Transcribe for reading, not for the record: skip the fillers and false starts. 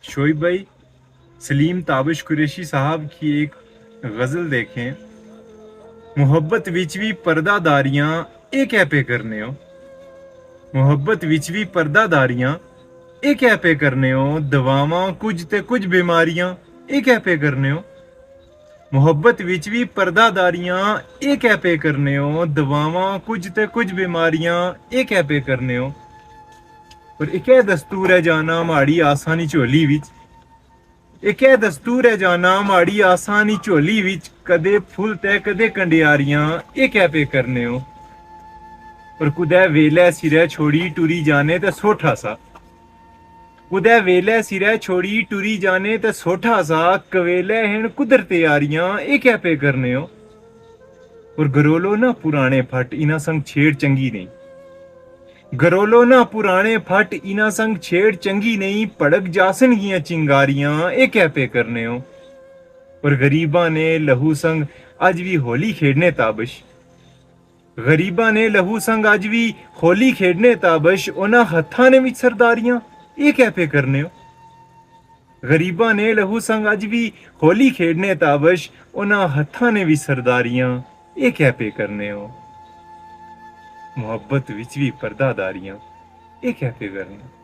शोएब भाई, सलीम ताबिश कुरैशी साहब की एक गजल देखें। मुहब्बत विच भी पर्दादारियां ਇਹ ਕਹਿ ਪੇ ਕਰਨੇ ਹੋ ਮੁਹੱਬਤ ਵਿੱਚ ਵੀ ਪਰਦਾਦਾਰੀਆਂ ਇਹ ਕਹਿ ਪੇ ਕਰਨੇ ਹੋ ਦਵਾਵਾਂ ਕੁਝ ਤੇ ਕੁਝ ਬਿਮਾਰੀਆਂ ਇਹ ਕਹਿ ਪੇ ਕਰਨੇ ਹੋ ਮੁਹੱਬਤ ਵਿੱਚ ਵੀ ਪਰਦਾਦਾਰੀਆਂ ਇਹ ਕਹਿ ਪੇ ਕਰਨੇ ਹੋ ਦਵਾਵਾਂ ਕੁਝ ਤੇ ਕੁਝ ਬਿਮਾਰੀਆਂ ਇਹ ਕਹਿ ਪੇ ਕਰਨੇ ਹੋ ਪਰ ਇੱਕ ਹੈ ਦਸਤੂਰ ਹੈ ਜਾਣਾ ਮਾੜੀ ਆਸਾਨੀ ਝੋਲੀ ਵਿੱਚ ਇੱਕ ਹੈ ਦਸਤੂਰ ਹੈ ਜਾਣਾ ਮਾੜੀ ਆਸਾਨੀ ਝੋਲੀ ਵਿੱਚ ਕਦੇ ਫੁੱਲ ਤੇ ਕਦੇ ਕੰਡਿਆਰੀਆਂ ਇਹ ਕਹਿ ਪੇ ਕਰਨੇ ਹੋ पर कुदै वेले सिरै छोड़ी टुरी जाने ते सोठा सा कुदै वेले सिरै छोड़ी टुरी जाने ते सोठा सा कवेले हैं कुदरते यारियां ये क्या पे करने हो और गरोलो ना पुराने फट इना संग छेड़ चंगी नहीं गरोलो ना पुराने फट इना संग छेड़ चंगी नहीं भड़क जासन गियां चिंगारियां ये क्या पे करने हो और गरीबा ने लहू संग अज भी होली खेड़ने ताबिश गरीबा ने लहू संग अज भी होली खेडने ताबश उन्हां हत्थां ने विच सरदारियां ये क्या पे करने हो गरीबा ने लहू संग अज भी होली खेडने ताबश उन्हां हत्थां ने विच सरदारियां ये क्या पे करने हो मुहब्बत विच भी पर्दादारियां ये क्या पे करने हो।